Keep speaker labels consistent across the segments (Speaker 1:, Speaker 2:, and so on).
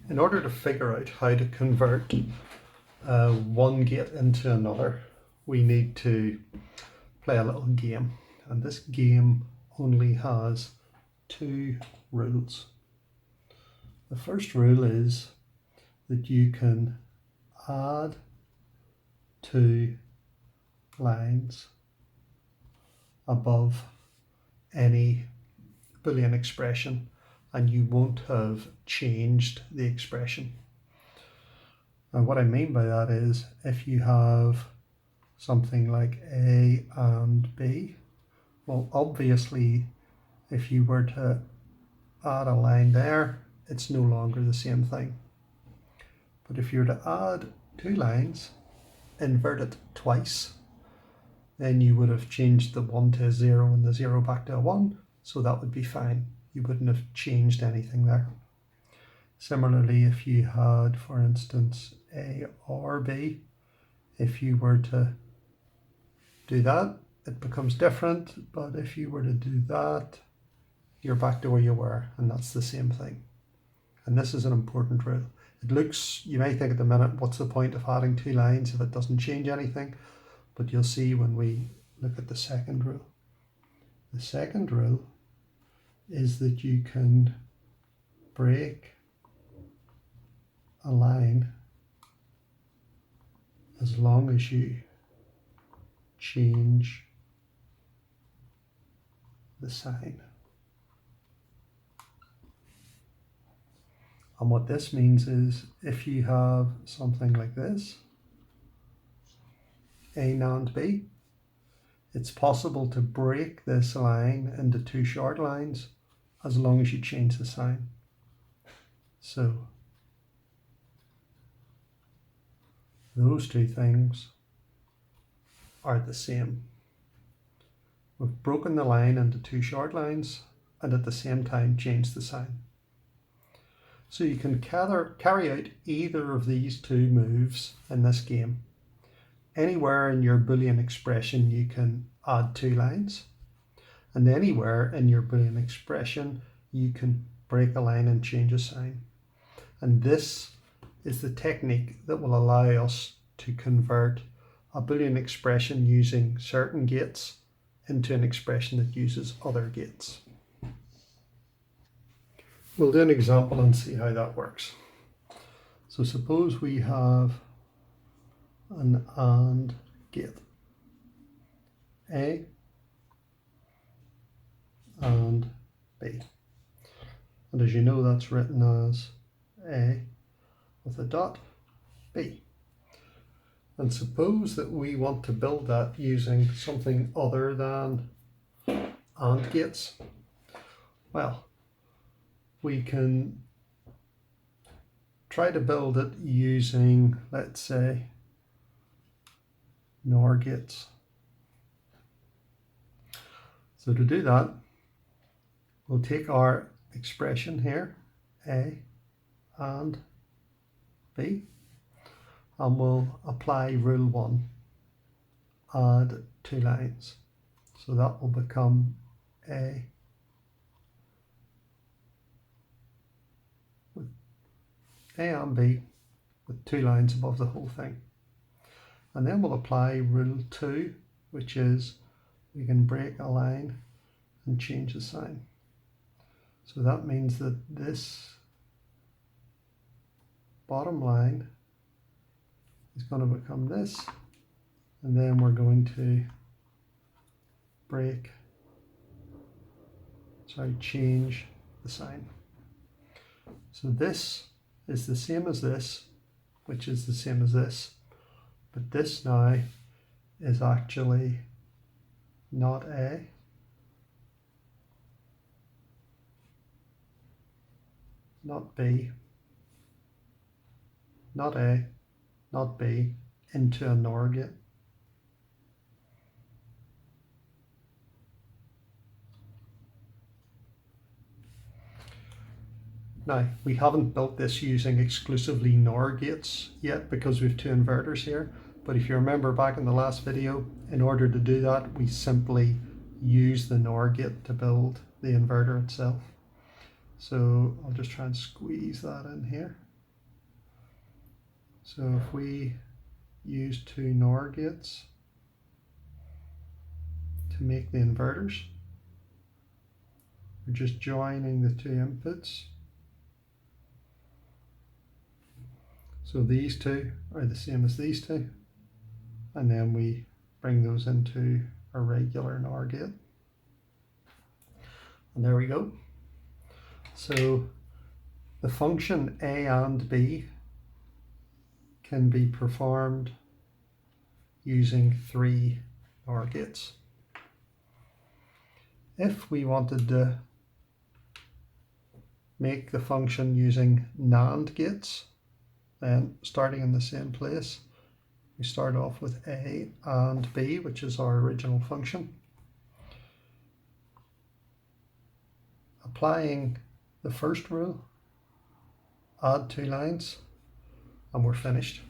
Speaker 1: In order to figure out how to convert one gate into another, we need to play a little game. And this game only has two rules. The first rule is that you can add two lines above any Boolean expression and you won't have changed the expression. And what I mean by that is if you have something like A and B, well, obviously if you were to add a line there, it's no longer the same thing. But if you were to add two lines, invert it twice, then you would have changed the 1 to a 0 and the 0 back to a 1, so that would be fine. You wouldn't have changed anything there. Similarly, if you had, for instance, A or B, if you were to do that, it becomes different, but if you were to do that, you're back to where you were, and that's the same thing. And this is an important rule. It looks, you may think at the minute, what's the point of adding two lines if it doesn't change anything? But you'll see when we look at the second rule. The second rule is that you can break a line as long as you change the sign. And what this means is if you have something like this, A and B, it's possible to break this line into two short lines as long as you change the sign. So those two things are the same. We've broken the line into two short lines and at the same time changed the sign. So you can carry out either of these two moves in this game. Anywhere in your Boolean expression you can add two lines, and anywhere in your Boolean expression you can break a line and change a sign. And this is the technique that will allow us to convert a Boolean expression using certain gates into an expression that uses other gates. We'll do an example and see how that works. So suppose we have an AND gate. A and B. And as you know, that's written as A with a dot, B. And suppose that we want to build that using something other than AND gates. Well, we can try to build it using, let's say, NOR gates. So to do that, we'll take our expression here, A and B, and we'll apply rule 1, add two lines. So that will become A with A and B with two lines above the whole thing. And then we'll apply rule 2, which is we can break a line and change the sign. So that means that this bottom line is going to become this, and then we're going to change the sign. So this is the same as this, which is the same as this, but this now is actually not A, not B, not A, not B, into a NOR gate. Now, we haven't built this using exclusively NOR gates yet because we have two inverters here, but if you remember back in the last video, in order to do that, we simply use the NOR gate to build the inverter itself. So I'll just try and squeeze that in here. So if we use two NOR gates to make the inverters, we're just joining the two inputs. So these two are the same as these two, and then we bring those into a regular NOR gate. And there we go. So the function A and B can be performed using three NOR gates. If we wanted to make the function using NAND gates, then starting in the same place, we start off with A and B, which is our original function. Applying the first rule, add two lines, and we're finished.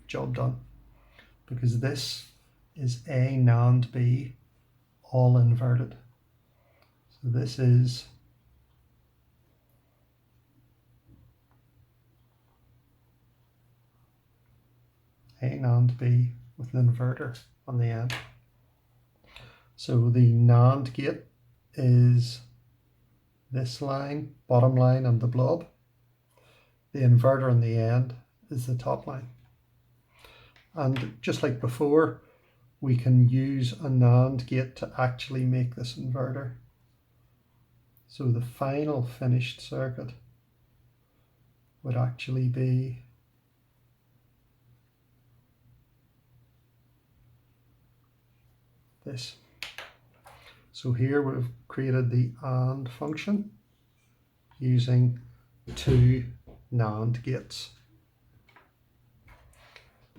Speaker 1: Job done. Because this is A NAND B all inverted. So this is A NAND B with an inverter on the end. So the NAND gate is this line, bottom line, and the blob. The inverter on the end is the top line. And just like before, we can use a NAND gate to actually make this inverter. So the final finished circuit would actually be this. So here we've created the AND function using two NAND gates.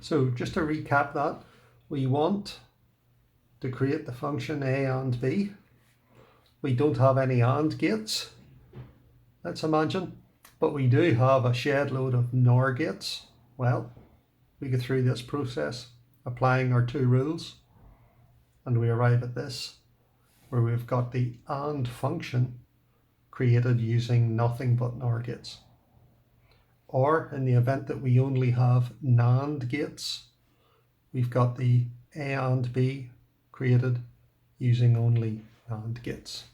Speaker 1: So just to recap that, we want to create the function A and B. We don't have any AND gates, let's imagine, but we do have a shed load of NOR gates. Well, we go through this process applying our two rules, and we arrive at this, where we've got the AND function created using nothing but NOR gates. Or in the event that we only have NAND gates, we've got the A and B created using only NAND gates.